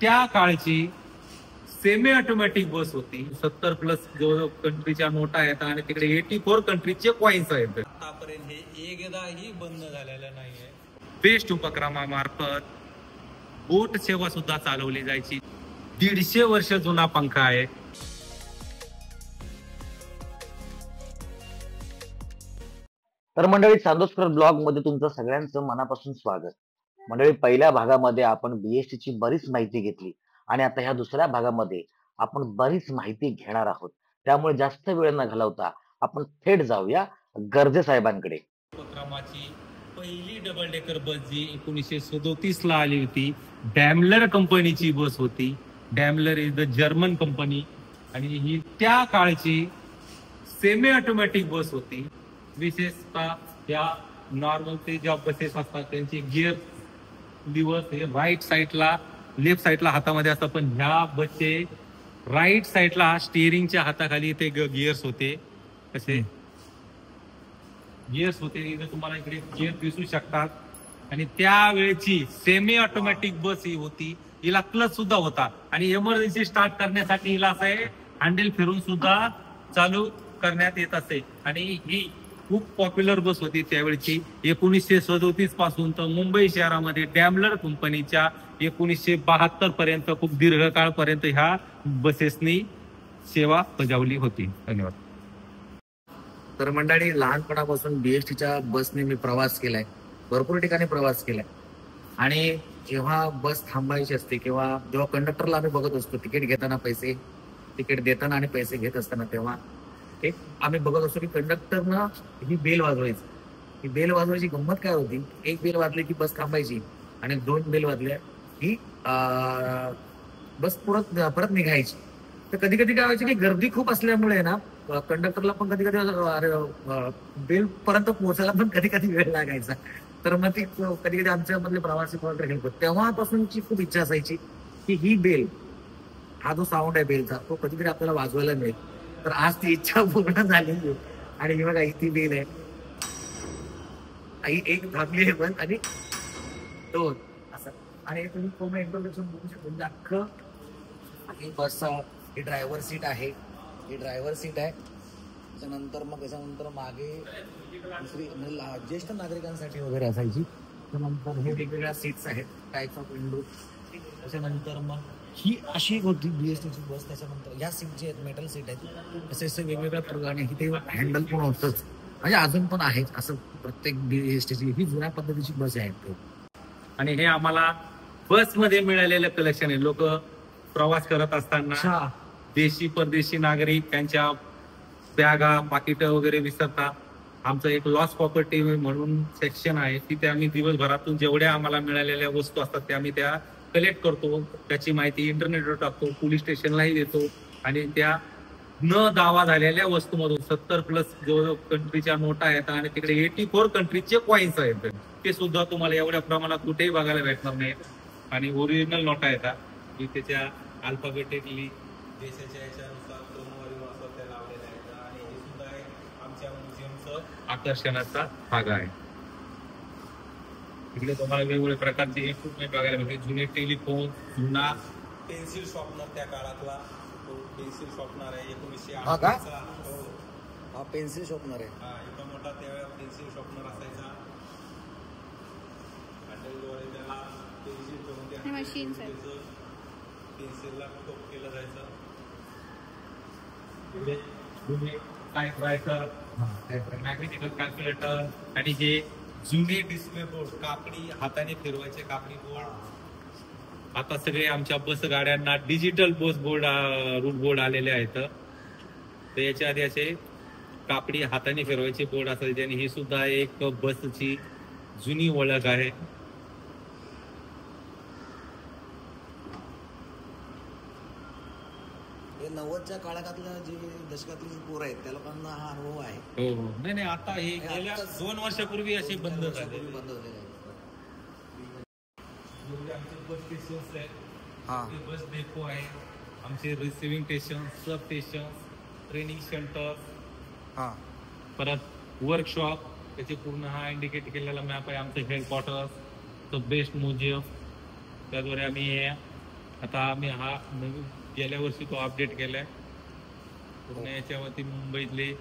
त्या काळची semi automatic बस होती. 70+ जो कंट्रीच्या नोटा आहेत आणि तिकडे 84 कंट्रीचे कॉइन्स आहेत. आतापर्यंत हे एकदाही बंद झालेलं नाहीये. बेस्ट उपक्रमामार्फत बोट सेवा सुद्धा चालवली जायची. 150 वर्ष जुना पंखा आहे. तर मंडळी, चांदोसकर ब्लॉग मध्ये तुमचं सगळ्यांचं मनापासून स्वागत. मंडळी, पहिल्या भागामध्ये आपण BST ची बरीच माहिती घेतली आणि आता ह्या दुसऱ्या भागामध्ये आपण बरीच माहिती घेणार आहोत. त्यामुळे जास्त वेळ न घालवता आपण थेट जाऊया गर्जे साहेबांकडे. उपक्रमाची पहिली डबल डेकर बस जी 1937 ला आली होती, डॅमलर कंपनीची बस होती. Daimler is the German company आणि ही त्या काळची सेमी ऑटोमॅटिक बस होती. विशेषतः या नॉर्मल ते ज्या बसेस असतात त्यांची गिअर लिव्हर हे राईट साईडला लेफ्ट साईडला हातामध्ये असतात, पण ह्या बसचे राईट साईडला स्टिअरिंगच्या हाताखाली ते गिअर्स होते. कसे गिअर्स होते इथे तुम्हाला इकडे गिअर दिसू शकतात. आणि त्यावेळेची सेमी ऑटोमॅटिक बस ही होती. हिला क्लच सुद्धा होता आणि इमर्जन्सी स्टार्ट करण्यासाठी हिला असं आहे हँडल फिरून सुद्धा चालू करण्यात येत असे. आणि ही खूप पॉप्युलर बस होती त्यावेळची. 1937 पासून तर मुंबई शहरामध्ये डॅमलर कंपनीच्या 1972 पर्यंत खूप दीर्घकाळपर्यंत ह्या बसेसनी सेवा बजावली होती. धन्यवाद. तर मंडळी, लहानपणापासून BSTच्या बसने मी प्रवास केलाय, भरपूर ठिकाणी प्रवास केलाय. आणि जेव्हा बस थांबायची असते किंवा जेव्हा कंडक्टरला आम्ही बघत असतो तिकीट घेताना पैसे, तिकीट देताना आणि पैसे घेत असताना, तेव्हा एक आम्ही बघत असतो की कंडक्टरनं ही बेल वाजवायची. ही बेल वाजवायची गंमत काय होती, एक बेल वाजली की बस थांबायची आणि 2 बेल वाजल्या की बस परत निघायची. तर कधी कधी काय व्हायचं की गर्दी खूप असल्यामुळे ना कंडक्टरला पण कधी कधी बेल पर्यंत पोहोचायला पण कधी कधी वेळ लागायचा. तर मग ती कधी कधी आमच्या मधले प्रवासी तेव्हापासूनची खूप इच्छा असायची की ही बेल, हा जो साऊंड आहे बेलचा, तो कधीतरी आपल्याला वाजवायला मिळेल. तर आज ती इच्छा पूर्ण झालेली. आणि ही बघा, ही ती बेल आहे. आई एक थांबली आहे पण आणि 2 असं. आणि तुम्ही पूर्ण इंट्रोडक्शन बघू शकतो. म्हणजे अख्खं ही बस, ही ड्रायव्हर सीट आहे, ही ड्रायव्हर सीट आहे. त्याच्यानंतर मग त्याच्यानंतर मागे दुसरी ज्येष्ठ नागरिकांसाठी वगैरे असायची. त्यानंतर हे वेगवेगळ्या सीट्स आहेत, टाईप्स ऑफ विंडो. त्याच्यानंतर मग ही अशी एक होती BSTची बस. त्याच्यानंतर या सीट जे आहेत मेटल सीट आहेत, असे वेगवेगळ्या प्रकारे इथे हँडल पण होतच, म्हणजे अजून पण आहे असं प्रत्येक BSTची ही जुन्या पद्धतीची बस आहे. आणि हे आम्हाला बसमध्ये मिळालेलं कलेक्शन आहे. लोक प्रवास करत असताना देशी परदेशी नागरिक त्यांच्या बॅगा पाकिट वगैरे विसरतात. आमचं एक लॉस प्रॉपर्टी म्हणून सेक्शन आहे, तिथे आम्ही दिवसभरातून जेवढ्या आम्हाला मिळालेल्या वस्तू असतात त्या आम्ही त्या कलेक्ट करतो. त्याची माहिती इंटरनेटवर टाकतो, पोलीस स्टेशनलाही देतो. आणि त्या न दावा झालेल्या वस्तूमधून 70+ जो कंट्रीच्या नोटा आहेत आणि तिकडे 84 कंट्रीचे कॉइन्स आहेत, ते सुद्धा तुम्हाला एवढ्या प्रमाणात कुठेही बघायला भेटणार नाही. आणि ओरिजिनल नोटा येतात की त्याच्या अल्फाबेटिकली देशाच्या याच्यानुसार क्रमवारी वाचवता लावलेल्या आहेत. आणि हे सुद्धा एक आमच्या म्युझियमचं आकर्षणाचा भाग आहे. इकडे तुम्हाला वेगवेगळ्या प्रकारचे इक्विपमेंट बघायला भेटते. जुने टेलिफोन, जुना पेन्सिल शॉर्पनर, त्या काळातला तो पेन्सिल शॉर्पनर आहे. 1908 हा पेन्सिल शॉर्पनर आहे. हा, एवढा मोठा त्यावेळेला पेन्सिल शॉर्पनर असायचा. हँडलद्वारे त्याला पेन्सिल करून पेन्सिलला टोप केलं जायचं. टाइपरायटर, मॅग्नेटिकल कॅल्क्युलेटर आणि हे जुने डिस्प्ले बोर्ड, कापडी हाताने फिरवायचे कापडी बोर्ड. आता सगळे आमच्या बस गाड्यांना digital bus board route board आलेले आहेत. तर याच्या आधी असे कापडी हाताने फिरवायचे बोर्ड असायचे. आणि ही सुद्धा एक बसची जुनी ओळख आहे. हे 90च्या काळातल्या जे दशकातली जी पोरं आहेत त्या लोकांना हा अनुभव आहे. हो, नाही आता हे गेल्या 2 वर्षापूर्वी असे बंद झाले. आमचे बस स्टेशन्स आहेत, बस डेपो आहे, आमचे receiving station, sub station, training centre, परत वर्कशॉप, त्याचे पूर्ण हा इंडिकेट केलेला मॅप आहे. आमचं हेडक्वार्टर्स, द बेस्ट म्युझियम, त्याद्वारे आम्ही आता आम्ही हा नवीन गेल्या वर्षी तो अपडेट केलाय पूर्ण याच्यावरती मुंबईतले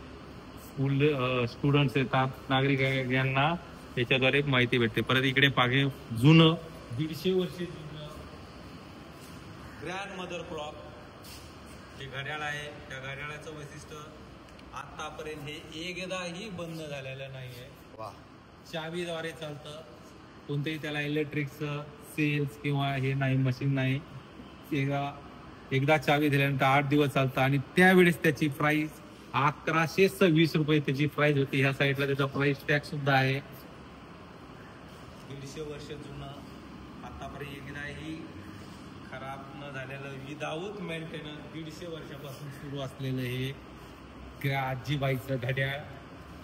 स्टुडंट्स येतात नागरिक यांना त्याच्याद्वारे माहिती भेटते. परत इकडे पागे जुनं 150 वर्ष जुनं ग्रँड मदर क्लॉक जे घड्याळ आहे त्या घड्याळाचं वैशिष्ट्य आतापर्यंत हे एकदाही बंद झालेलं नाहीये. वा. चावीद्वारे चालतं. कोणतेही त्याला इलेक्ट्रिकचं सेल्स किंवा हे नाही, मशीन नाही. एकदा चावी दिल्यानंतर 8 दिवस चालतं आणि त्यावेळेस त्याची प्राइस 1126 रुपये त्याची प्राइस होती. ह्या साईडला त्याचा प्राइस टॅग सुद्धा आहे. 150 वर्ष जुनं आतापर्यंत एकदाही खराब न झालेलं विदाऊट मेंटेनन्स 150 वर्षापासून सुरू असलेलं हे आजीबाईचं घड्याळ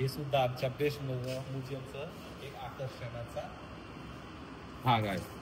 हे सुद्धा आमच्या बेस्ट म्युझियमचं एक आकर्षणाचा भाग आहे.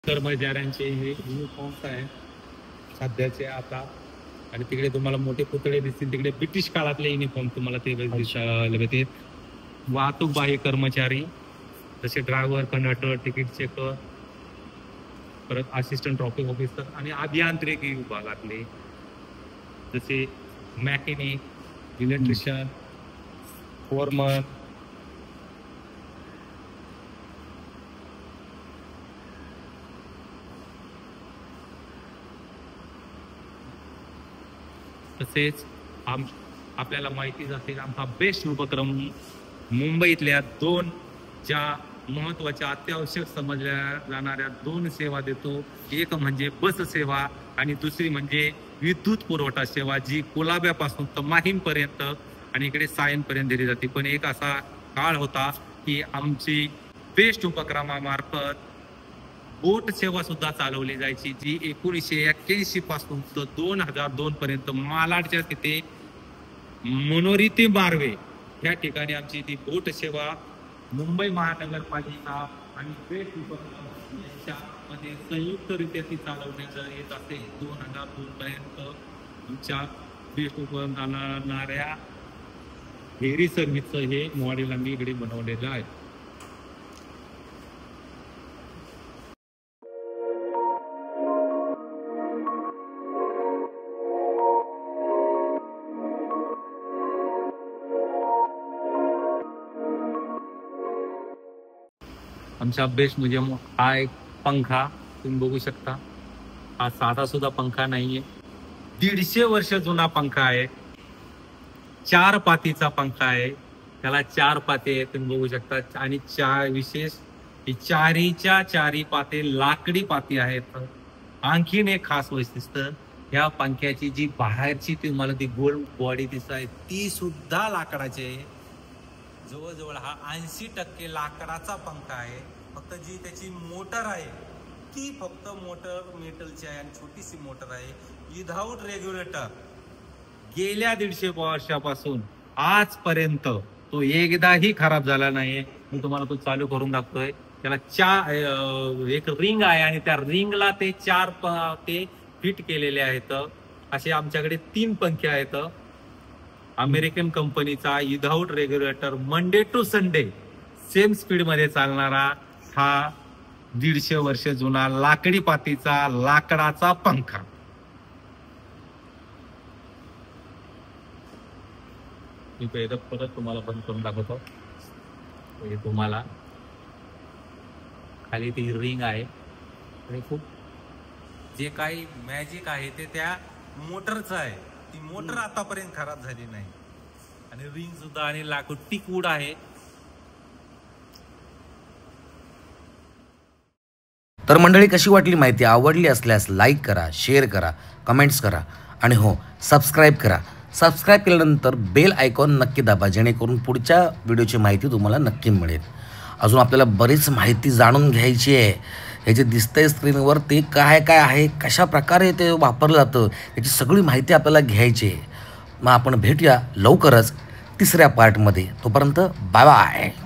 कर्मचाऱ्यांचे हे युनिफॉर्म्स आहे सध्याचे आता. आणि तिकडे तुम्हाला मोठे पुतळे दिसतील. तिकडे ब्रिटिश काळातले युनिफॉर्म तुम्हाला ते दिसायला भेटते. वाहतूक बाह्य कर्मचारी जसे ड्रायव्हर, कंडक्टर, तिकीट चेकर, परत असिस्टंट ट्रॉफिक ऑफिसर आणि अभियांत्रिकी विभागातले जसे मॅकॅनिक, इलेक्ट्रिशियन, फोरमन, तसेच आपल्याला माहितीच असेल आमचा बेस्ट उपक्रम मुंबईतल्या 2 ज्या महत्वाच्या अत्यावश्यक समजल्या जाणाऱ्या 2 सेवा देतो. एक म्हणजे बस सेवा आणि दुसरी म्हणजे विद्युत पुरवठा सेवा जी कुलाब्यापासून तर माहीमपर्यंत आणि इकडे सायनपर्यंत दिली जाते. पण एक असा काळ होता की आमची बेस्ट उपक्रमामार्फत बोट सेवा सुद्धा चालवली जायची जी 1981 पासून तर 2002 पर्यंत मालाडच्या तिथे मनोरी ते बारवे या ठिकाणी आमची ती बोट सेवा मुंबई महानगरपालिका आणि बेस्ट उपक्रम यांच्यामध्ये संयुक्तरित्या ती चालवण्यात येत असेल. 2002 पर्यंत आमच्या बेस्ट उपक्रम चालवणाऱ्या फेरी सर्व्हिसचं हे मॉडेल आम्ही इकडे बनवलेलं आहे. आमच्या बेस्ट म्युझियम हा एक पंखा तुम्ही बघू शकता. हा साधा सुद्धा पंखा नाहीये. 150 वर्ष जुना पंखा आहे. 4 पातीचा पंखा आहे. त्याला 4 पाते आहेत तुम्ही बघू शकता. आणि विशेष ही 4 पाते लाकडी पाती आहेत. आणखीन एक खास वैशिष्ट्य या पंख्याची जी बाहेरची तुम्हाला ती गोल बॉडी दिसत आहे ती सुद्धा लाकडाची आहे. जवळजवळ हा 80% लाकडाचा पंखा आहे. फक्त जी त्याची मोटर आहे ती फक्त मोटर मेटलची आहे आणि छोटीशी मोटर आहे विदाऊट रेग्युलेटर. गेल्या 150 वर्षापासून आजपर्यंत तो एकदाही खराब झाला नाहीये. मी तुम्हाला तो चालू करून दाखवतोय. त्याला एक रिंग आहे आणि त्या रिंगला ते 4 ते फिट केलेले आहेत. असे आमच्याकडे 3 पंखे आहेत. अमेरिकन कंपनीचा without regulator Monday to Sunday same speed मध्ये चालणारा हा 150 वर्ष जुना लाकडी पातीचा लाकडाचा पंखा. मी परत तुम्हाला बंद करून दाखवतो. हे तुम्हाला खाली ती रिंग आहे आणि खूप जे काही मॅजिक आहे ते त्या मोटरचं आहे. ती मोटर आतापर्यंत खराब झाली नाही आणि रिंग सुद्धा आणि लाकूड टिकवूड आहे. तर मंडळी कशी वाटली माहिती आवडली असल्यास लाईक करा, शेअर करा, कमेंट्स करा आणि हो, सबस्क्राईब करा. सबस्क्राईब केल्यानंतर बेल आयकॉन नक्की दाबा, जेणेकरून पुढच्या व्हिडिओची माहिती तुम्हाला नक्की मिळेल. अजून आपल्याला बरीच माहिती जाणून घ्यायची आहे. हे जे दिसतंय स्क्रीनवर ते काय काय आहे, कशा प्रकारे ते वापरलं जातं, याची सगळी माहिती आपल्याला घ्यायची आहे. मग आपण भेटूया लवकरच तिसऱ्या पार्टमध्ये. तोपर्यंत बाय बाय.